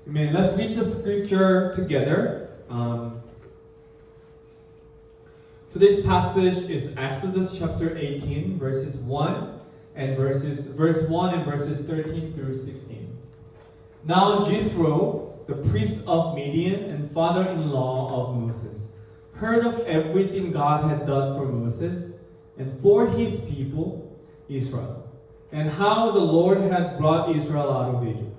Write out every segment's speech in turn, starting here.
Amen. Let's read the scripture together. Today's passage is Exodus chapter 18, verse 1 and verses 13 through 16. Now Jethro, the priest of Midian and father-in-law of Moses, heard of everything God had done for Moses and for his people, Israel, and how the Lord had brought Israel out of Egypt.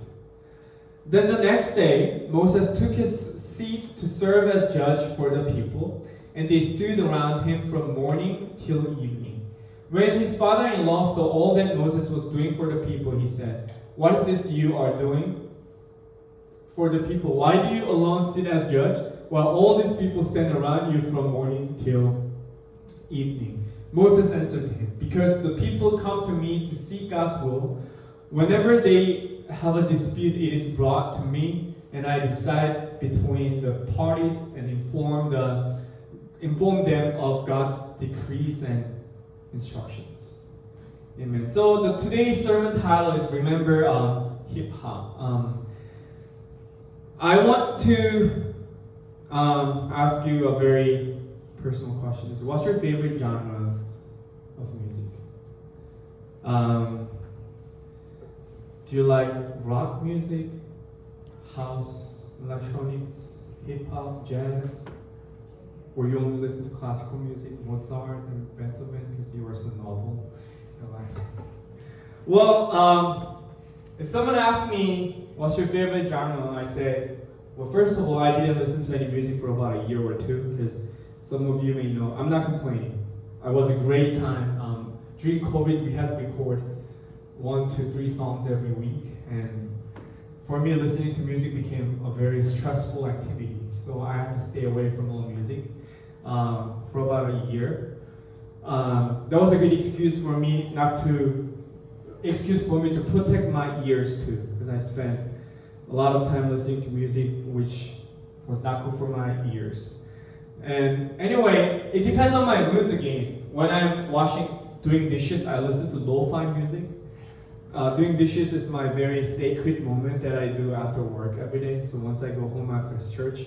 Then the next day, Moses took his seat to serve as judge for the people, and they stood around him from morning till evening. When his father-in-law saw all that Moses was doing for the people, he said, "What is this you are doing for the people? Why do you alone sit as judge, while all these people stand around you from morning till evening?" Moses answered him, "Because the people come to me to seek God's will. Whenever they have a dispute, it is brought to me, and I decide between the parties and inform them of God's decrees and instructions." Amen. So today's sermon title is Remember Hip Hop. I want to ask you a very personal question. What's your favorite genre of music? Do you like rock music, house, electronics, hip hop, jazz? Or you only listen to classical music, Mozart and Beethoven because you are so noble? Well, if someone asks me, what's your favorite genre? I say, well, first of all, I didn't listen to any music for about a year or two because some of you may know, I'm not complaining. It was a great time. During COVID, we had to record 1 to 3 songs every week, and for me, listening to music became a very stressful activity. So I had to stay away from all music for about a year. That was a good excuse for me to protect my ears too, because I spent a lot of time listening to music which was not good for my ears. And anyway, it depends on my moods again. When I'm doing dishes, I listen to lo-fi music. Doing dishes is my very sacred moment that I do after work every day. So once I go home after church,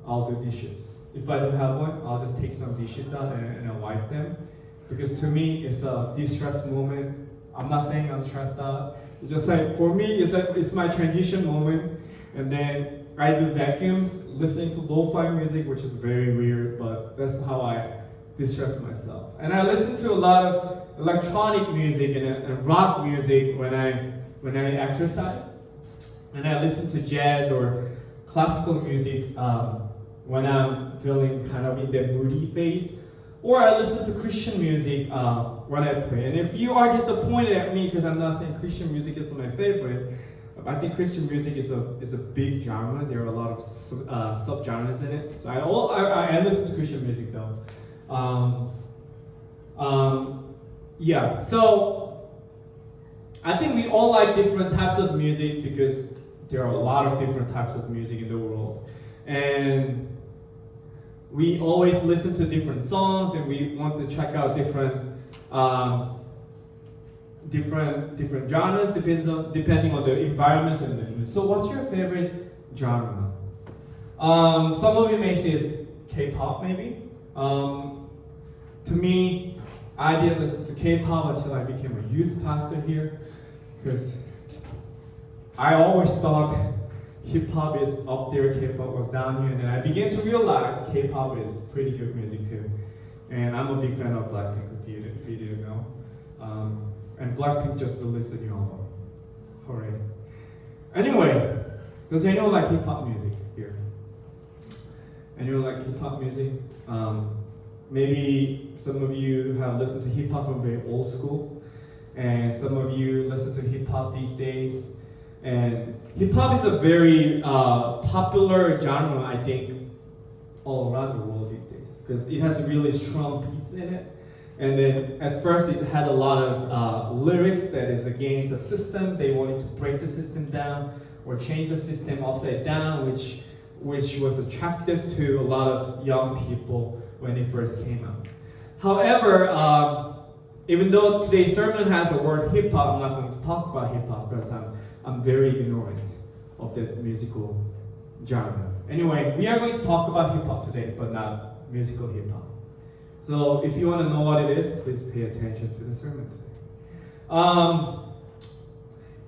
I'll do dishes. If I don't have one, I'll just take some dishes out and I'll wipe them. Because to me, it's a de-stress moment. I'm not saying I'm stressed out. It's just like, for me, it's my transition moment. And then I do vacuums, listening to lo-fi music, which is very weird, but that's how I de-stress myself. And I listen to a lot of electronic music and rock music when I exercise. And I listen to jazz or classical music when I'm feeling kind of in that moody phase. Or I listen to Christian music when I pray. And if you are disappointed at me because I'm not saying Christian music is my favorite, I think Christian music is a big genre. There are a lot of sub-genres in it. So I listen to Christian music though. Yeah, so I think we all like different types of music because there are a lot of different types of music in the world. And we always listen to different songs and we want to check out different genres depending on the environments and the mood. So what's your favorite genre? Some of you may say it's K-pop maybe. To me, I didn't listen to K-pop until I became a youth pastor here, because I always thought hip-hop is up there, K-pop was down here, and then I began to realize K-pop is pretty good music too. And I'm a big fan of Blackpink, if you didn't know. And Blackpink just released a new album. Hooray. Anyway, does anyone like hip-hop music here? Anyone like hip-hop music? Maybe some of you have listened to hip-hop from very old school, and some of you listen to hip-hop these days. And hip-hop is a very popular genre, I think, all around the world these days, because it has really strong beats in it. And then at first it had a lot of lyrics that is against the system. They wanted to break the system down or change the system upside down, which was attractive to a lot of young people when it first came out. However, even though today's sermon has the word hip-hop, I'm not going to talk about hip-hop because I'm very ignorant of that musical genre. Anyway, we are going to talk about hip hop today, but not musical hip hop. So if you want to know what it is, please pay attention to the sermon today.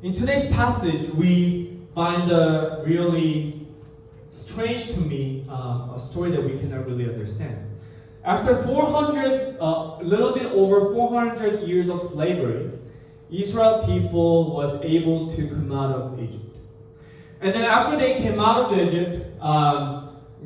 In today's passage, we find a really strange to me a story that we cannot really understand. After a little bit over 400 years of slavery, Israel people was able to come out of Egypt. And then after they came out of Egypt,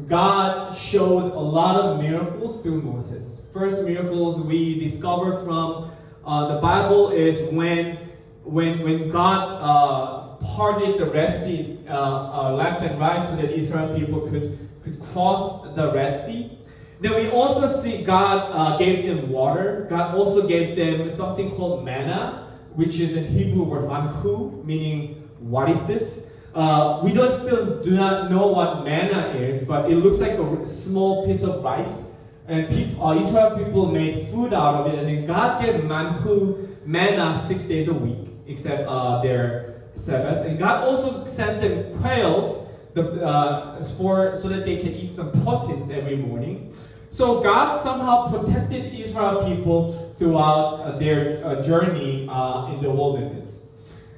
God showed a lot of miracles through Moses. First miracles we discover from the Bible is when God parted the Red Sea left and right so that Israel people could cross the Red Sea. Then we also see God gave them water. God also gave them something called manna, which is in Hebrew word manhu, meaning what is this? We still do not know what manna is, but it looks like a small piece of rice. And Israel people made food out of it, and then God gave manna 6 days a week, except their Sabbath. And God also sent them quails so that they can eat some proteins every morning. So God somehow protected Israel people throughout their journey in the wilderness.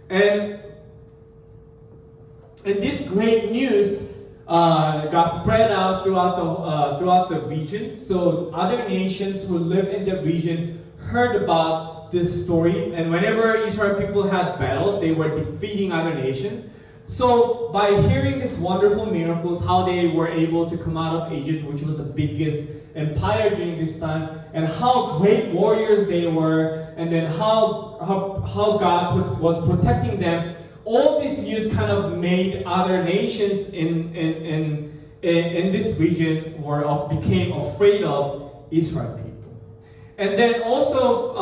And this great news got spread out throughout the region. So other nations who live in the region heard about this story. And whenever Israel people had battles, they were defeating other nations. So by hearing these wonderful miracles, how they were able to come out of Egypt, which was the biggest empire during this time, and how great warriors they were, and then how God was protecting them, all this news kind of made other nations in this region became afraid of Israel people. And then also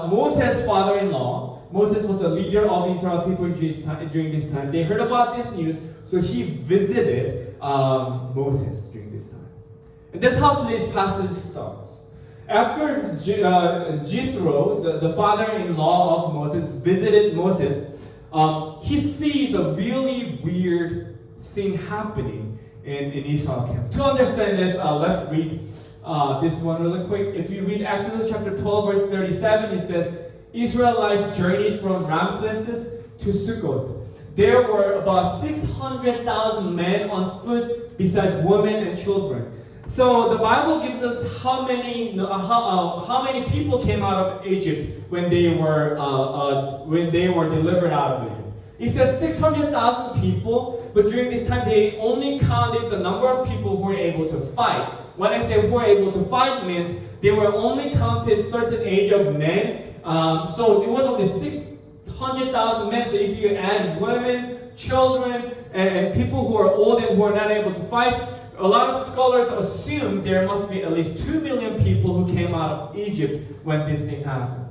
Moses' father-in-law, Moses was a leader of Israel people during this time. They heard about this news, so he visited Moses during this time. And that's how today's passage starts. After Jethro, the father-in-law of Moses, visited Moses, he sees a really weird thing happening in Israel camp. To understand this, let's read this one really quick. If you read Exodus chapter 12, verse 37, it says, Israelites journeyed from Ramses to Succoth. There were about 600,000 men on foot, besides women and children. So the Bible gives us how many people came out of Egypt when they were delivered out of Egypt. It says 600,000 people, but during this time they only counted the number of people who were able to fight. When I say who were able to fight means they were only counted certain age of men. So it was only 600,000 men. So if you add women, children, and people who are old and who are not able to fight, a lot of scholars assume there must be at least 2 million people who came out of Egypt when this thing happened.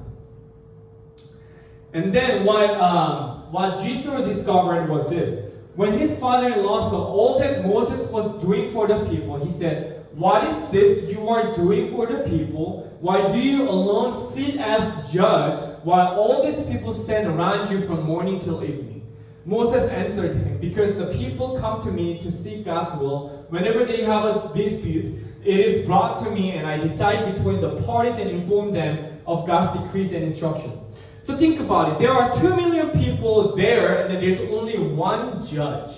And then what Jethro discovered was this. When his father-in-law saw all that Moses was doing for the people, he said, "What is this you are doing for the people? Why do you alone sit as judge while all these people stand around you from morning till evening?" Moses answered him, "Because the people come to me to seek God's will. Whenever they have a dispute, it is brought to me, and I decide between the parties and inform them of God's decrees and instructions." So think about it. There are 2 million people there, and then there's only one judge.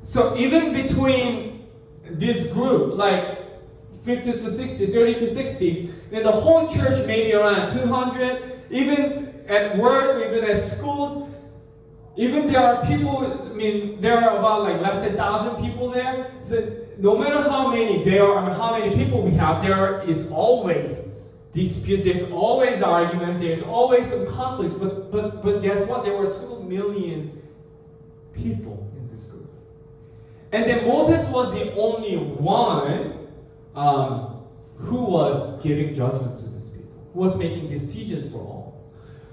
So even between this group, like 50 to 60, 30 to 60, then the whole church may be around 200. Even at work, even at schools, even there are people, there are about like less than 1,000 people there. So no matter how many there are, how many people we have, there is always disputes, there's always argument, there's always some conflicts. But guess what? There were 2 million people in this group. And then Moses was the only one who was giving judgments to these people, who was making decisions for all.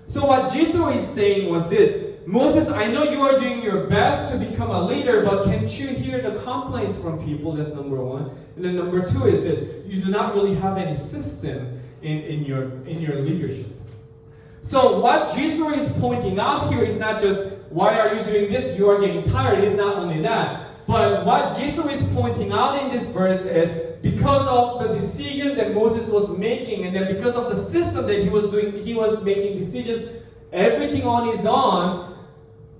So what Jethro is saying was this: Moses, I know you are doing your best to become a leader, but can't you hear the complaints from people? That's number one. And then number two is this: you do not really have any system in your leadership. So what Jethro is pointing out here is not just why are you doing this? You are getting tired. It's not only that. But what Jethro is pointing out in this verse is because of the decision that Moses was making, and then because of the system that he was doing, he was making decisions, everything on his own,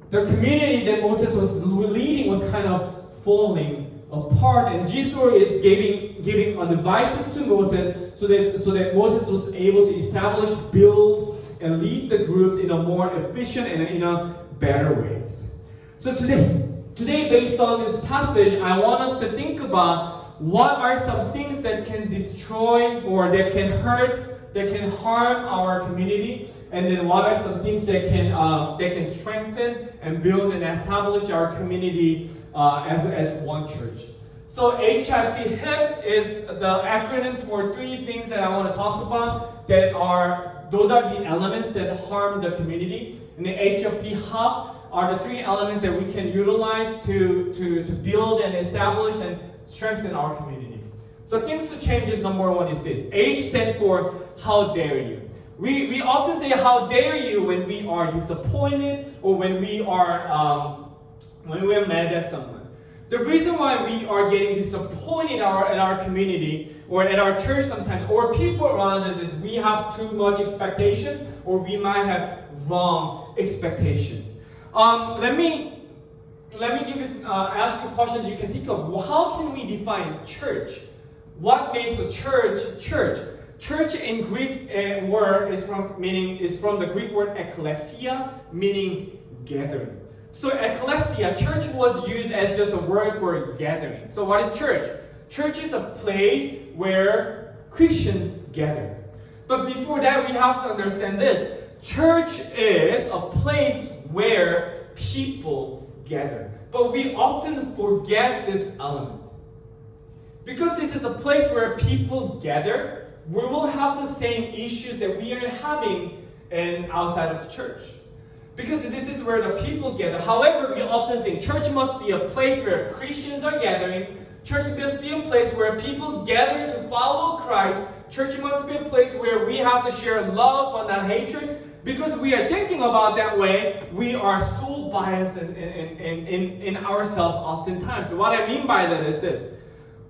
the community that Moses was leading was kind of falling apart. And Jethro is giving advices to Moses so that Moses was able to establish, build, and lead the groups in a more efficient and in a better ways. So today, based on this passage, I want us to think about what are some things that can destroy or that can hurt, that can harm our community, and then what are some things that can strengthen and build and establish our community as one church. So HIP is the acronyms for three things that I want to talk about those are the elements that harm the community. And the HIP hub are the three elements that we can utilize to build and establish and strengthen our community. So things to change is number one is this. H stands for how dare you. We often say how dare you when we are disappointed or when we are mad at someone. The reason why we are getting disappointed at our community or at our church sometimes or people around us is we have too much expectations or we might have wrong expectations. Let me give you ask you a question you can think of. How can we define church? What makes a church church? Church in Greek word is from the Greek word ekklesia, meaning gathering. So ekklesia, church was used as just a word for gathering. So what is church? Church is a place where Christians gather. But before that, we have to understand this. Church is a place where people gather. But we often forget this element. Because this is a place where people gather, we will have the same issues that we are having outside of the church. Because this is where the people gather. However, we often think church must be a place where Christians are gathering. Church must be a place where people gather to follow Christ. Church must be a place where we have to share love but not hatred. Because we are thinking about that way, we are so biased in ourselves oftentimes. So what I mean by that is this.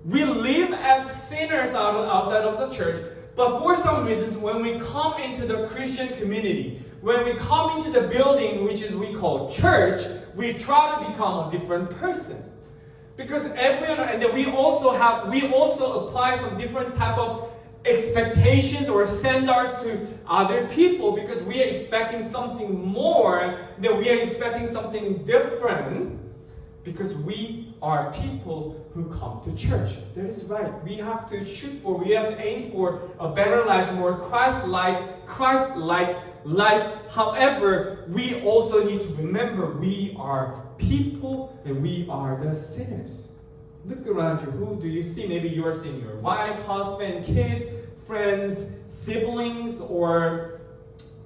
We live as sinners outside of the church, but for some reasons, when we come into the Christian community, when we come into the building which we call church, we try to become a different person. Because and then we also apply some different type of expectations or standards to other people because we are expecting something more, that we are expecting something different because we are people who come to church. That is right. We have to we have to aim for a better life, more Christ-like life. However, we also need to remember we are people and we are the sinners. Look around you. Who do you see? Maybe you are seeing your wife, husband, kids, friends, siblings, or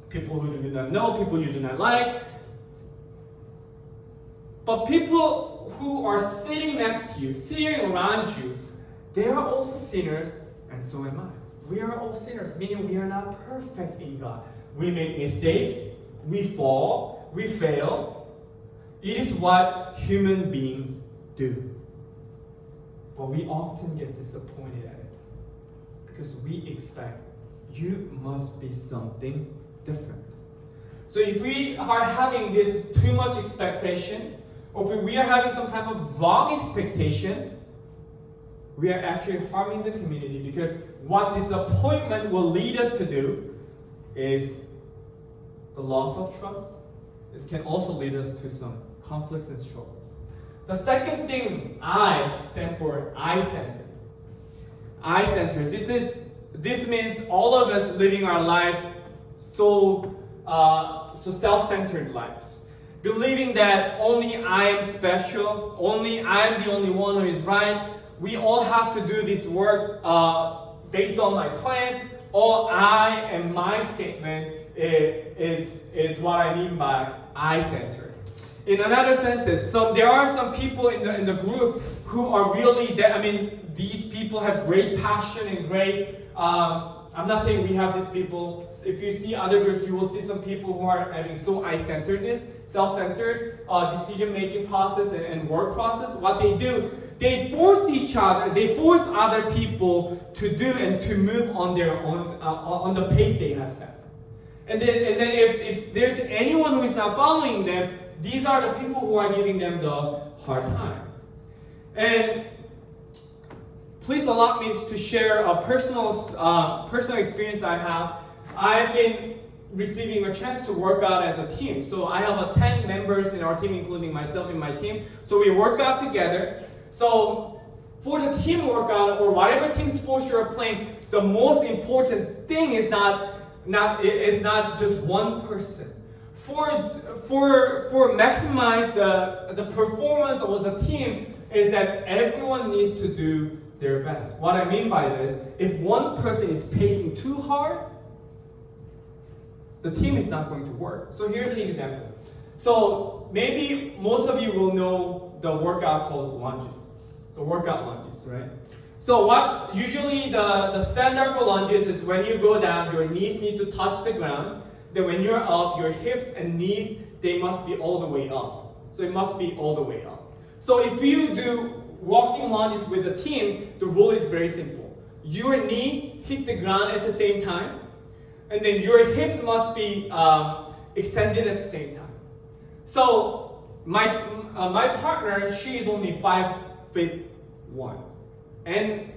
people who you do not know, people you do not like. But people who are sitting next to you, sitting around you, they are also sinners, and so am I. We are all sinners, meaning we are not perfect in God. We make mistakes, we fall, we fail. It is what human beings do. But we often get disappointed at it because we expect you must be something different. So if we are having this too much expectation, or if we are having some type of wrong expectation, we are actually harming the community because what disappointment will lead us to do is the loss of trust. This can also lead us to some conflicts and struggles. The second thing, I stand for I-centered. I-centered. This means all of us living our lives so self-centered lives. Believing that only I am special, only I am the only one who is right. We all have to do these works based on my plan. All I and my statement is what I mean by I-centered. In another sense, there are some people in the group who are really, these people have great passion and great I'm not saying we have these people. If you see other groups, you will see some people who are having so I-centeredness, self-centered decision-making process and work process. What they do, they force each other, they force other people to do and to move on their own, on the pace they have set. And then if there's anyone who is not following them, these are the people who are giving them the hard time. And please allow me to share a personal experience I have. I've been receiving a chance to work out as a team. So I have 10 members in our team, including myself in my team. So we work out together. So for the team workout or whatever team sports you're playing, the most important thing is not just one person. For maximize the performance of a team is that everyone needs to do their best. What I mean by this, if one person is pacing too hard, the team is not going to work. So here's an example. So maybe most of you will know the workout called lunges. So workout lunges, right? So what usually the standard for lunges is when you go down, your knees need to touch the ground. Then when you're up, your hips and knees, they must be all the way up. So it must be all the way up. So if you do walking lunges with a team, the rule is very simple. Your knee hit the ground at the same time, and then your hips must be extended at the same time. So my partner, she is only 5'1", and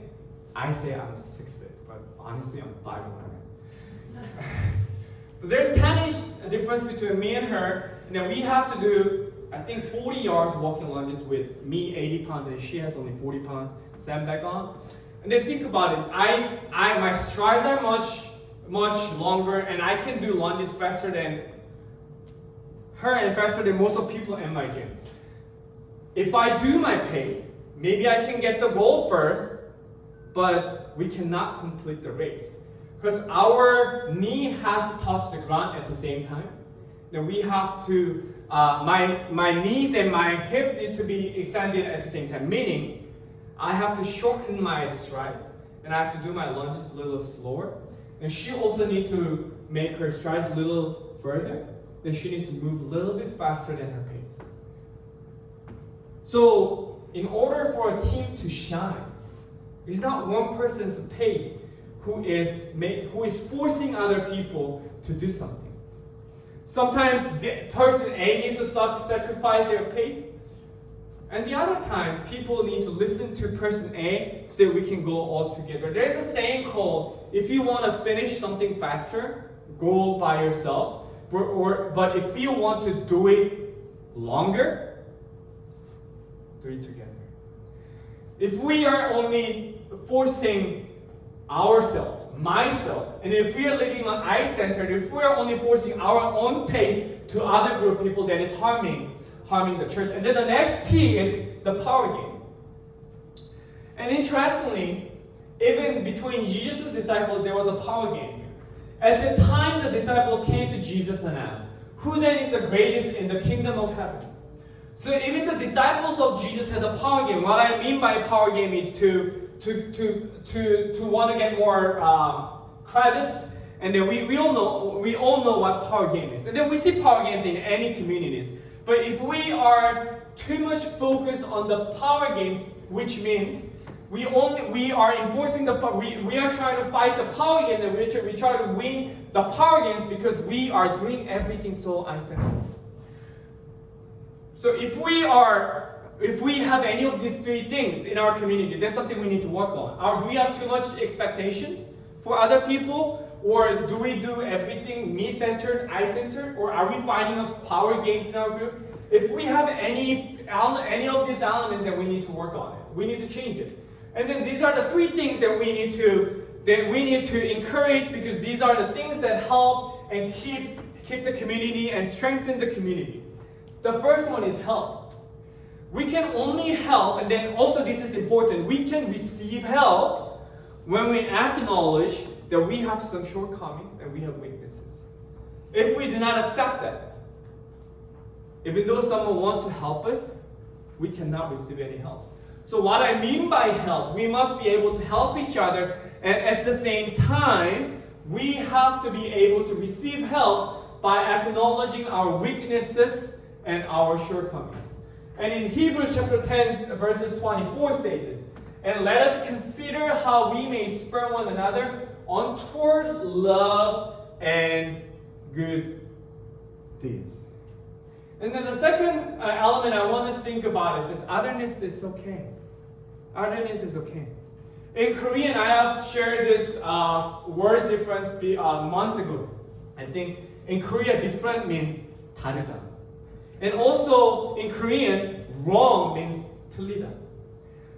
I say I'm 6 feet, but honestly I'm 5'11". But there's 10-inch difference between me and her, and then we have to do, I think, 40 yards walking lunges with me 80 pounds and she has only 40 pounds sandbag on. And then think about it. My strides are much longer, and I can do lunges faster than her and faster than most of people in my gym. If I do my pace, maybe I can get the goal first, but we cannot complete the race. Because our knee has to touch the ground at the same time. Then we have to, my knees and my hips need to be extended at the same time. Meaning, I have to shorten my strides, and I have to do my lunges a little slower. And she also needs to make her strides a little further. Then she needs to move a little bit faster than her pace. So, in order for a team to shine, it's not one person's pace who is forcing other people to do something. Sometimes the person A needs to sacrifice their pace, and the other time people need to listen to person A so that we can go all together. There's a saying called, if you want to finish something faster, go by yourself. But if you want to do it longer, do it together. If we are only forcing ourselves, myself, and if we are living on I-centered, if we are only forcing our own pace to other group people, that is harming the church. And then the next P is the power game. And interestingly, even between Jesus' disciples, there was a power game. At the time, the disciples came to Jesus and asked, "Who then is the greatest in the kingdom of heaven?" So even the disciples of Jesus had a power game. What I mean by power game is to want to get more credits, and then we all know what power game is. And then we see power games in any communities. But if we are too much focused on the power games, which means we are enforcing we are trying to fight the power game, and we try to win the power games because we are doing everything so isolated. So if we have any of these three things in our community, that's something we need to work on. Do we have too much expectations for other people? Or do we do everything me-centered, I-centered? Or are we finding power games in our group? If we have any of these elements, then we need to work on it. We need to change it. And then these are the three things that we need to encourage, because these are the things that help and keep the community and strengthen the community. The first one is help. We can only help, and then also this is important, we can receive help when we acknowledge that we have some shortcomings and we have weaknesses. If we do not accept that, even though someone wants to help us, we cannot receive any help. So what I mean by help, we must be able to help each other, and at the same time, we have to be able to receive help by acknowledging our weaknesses and our shortcomings. And in Hebrews chapter 10, verses 24 say this, and let us consider how we may spur one another on toward love and good deeds. And then the second element I want us to think about is this: otherness is okay. Otherness is okay. In Korean, I have shared this word difference months ago. I think in Korea, different means 다르다. And also in Korean, wrong means 틀리다.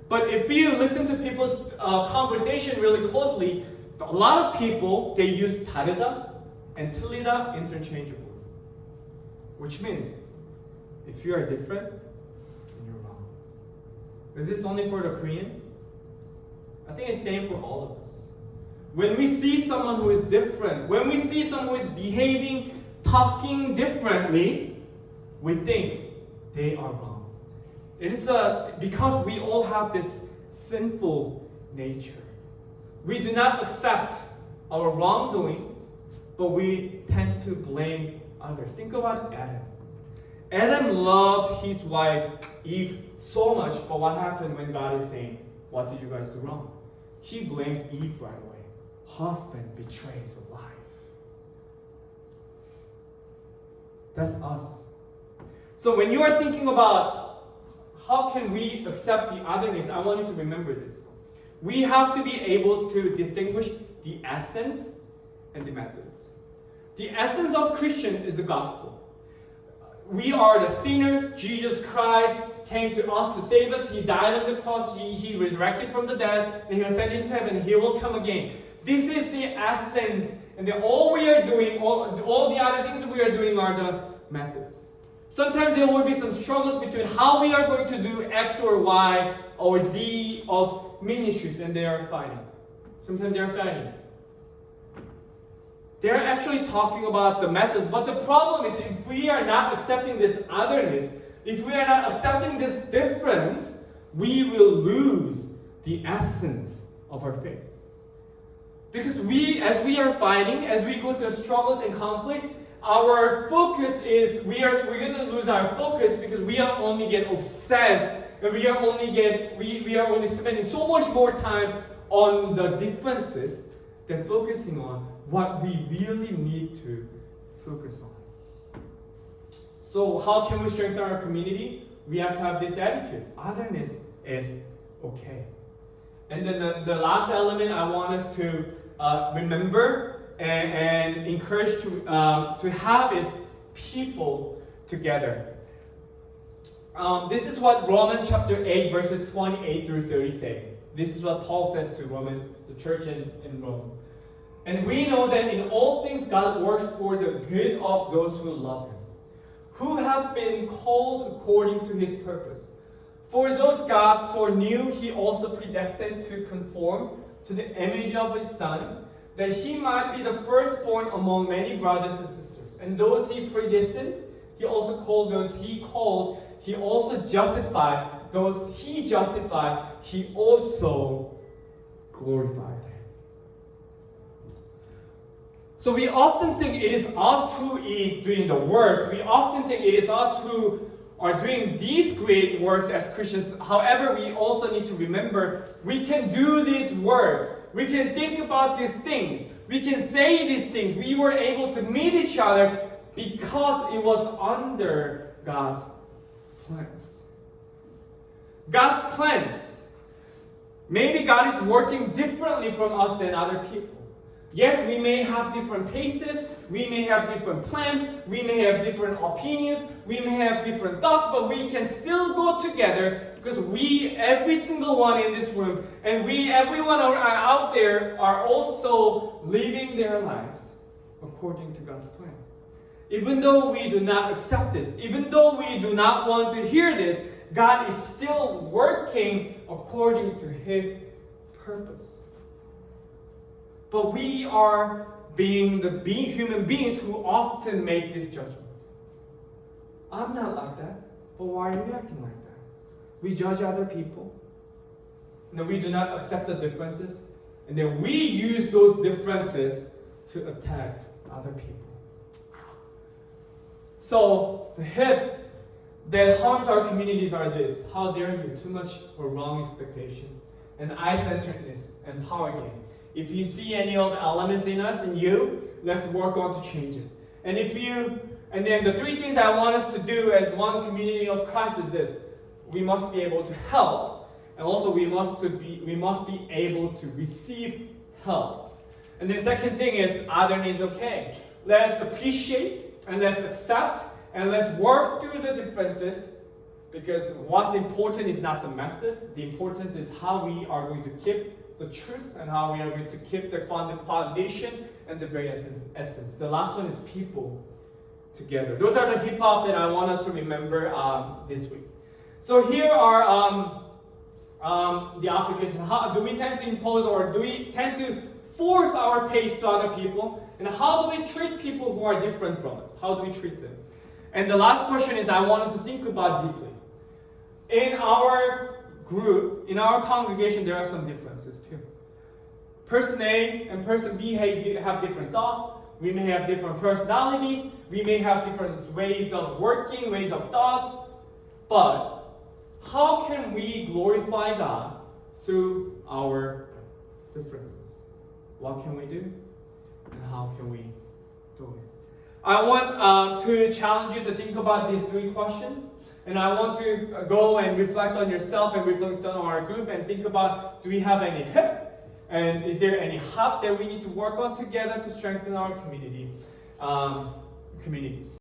But if you listen to people's conversation really closely, a lot of people, they use 다르다 and 틀리다 interchangeably. Which means, if you are different, then you're wrong. Is this only for the Koreans? I think it's same for all of us. When we see someone who is different, when we see someone who is behaving, talking differently, we think they are wrong. It is because we all have this sinful nature. We do not accept our wrongdoings, but we tend to blame others. Think about Adam. Adam loved his wife Eve so much, but what happened when God is saying, what did you guys do wrong? He blames Eve right away. Husband betrays a wife. That's us. So when you are thinking about how can we accept the otherness, I want you to remember this. We have to be able to distinguish the essence and the methods. The essence of Christian is the gospel. We are the sinners. Jesus Christ came to us to save us. He died on the cross. He resurrected from the dead. And He ascended into heaven. He will come again. This is the essence. And then all we are doing, all the other things we are doing are the methods. Sometimes there will be some struggles between how we are going to do X or Y or Z of ministries, and they are fighting. Sometimes they are fighting. They're actually talking about the methods, but the problem is if we are not accepting this otherness, if we are not accepting this difference, we will lose the essence of our faith. Because as we are fighting, as we go through struggles and conflicts, our focus is, we're going to lose our focus because we are only get obsessed, and we are only spending so much more time on the differences than focusing on what we really need to focus on. So how can we strengthen our community? We have to have this attitude. Otherness is okay. And then the last element I want us to remember and encourage to have is people together. This is what Romans chapter 8 verses 28 through 30 say. This is what Paul says to the church in Rome. And we know that in all things God works for the good of those who love Him, who have been called according to His purpose. For those God foreknew, He also predestined to conform to the image of His Son, that He might be the firstborn among many brothers and sisters. And those He predestined, He also called. Those He called, He also justified. Those He justified, He also glorified. So we often think it is us who is doing the work. We often think it is us who are doing these great works as Christians. However, we also need to remember we can do these works. We can think about these things. We can say these things. We were able to meet each other because it was under God's plans. God's plans. Maybe God is working differently from us than other people. Yes, we may have different paces, we may have different plans, we may have different opinions, we may have different thoughts, but we can still go together because we, every single one in this room, and everyone out there are also living their lives according to God's plan. Even though we do not accept this, even though we do not want to hear this, God is still working according to His purpose. But we are being human beings who often make this judgment. I'm not like that, but why are you acting like that? We judge other people, and then we do not accept the differences, and then we use those differences to attack other people. So the hip that harms our communities are this: how dare you, too much or wrong expectation, and I-centeredness, and power game. If you see any of the elements in us, in you, let's work on to change it. And then the three things I want us to do as one community of Christ is this: we must be able to help, and also we must be able to receive help. And the second thing is other needs okay. Let's appreciate and let's accept and let's work through the differences, because what's important is not the method. The importance is how we are going to keep the truth and how we are going to keep the foundation and the very essence. The last one is people together. Those are the hip hop that I want us to remember this week. So here are the applications. How do we tend to impose, or do we tend to force our pace to other people? And how do we treat people who are different from us? How do we treat them? And the last question is, I want us to think about deeply. In our group, in our congregation, there are some differences too. Person A and person B have different thoughts. We may have different personalities. We may have different ways of working, ways of thoughts. But how can we glorify God through our differences? What can we do? And how can we do it? I want to challenge you to think about these three questions. And I want to go and reflect on yourself and reflect on our group and think about, do we have any hip? And is there any hub that we need to work on together to strengthen our communities?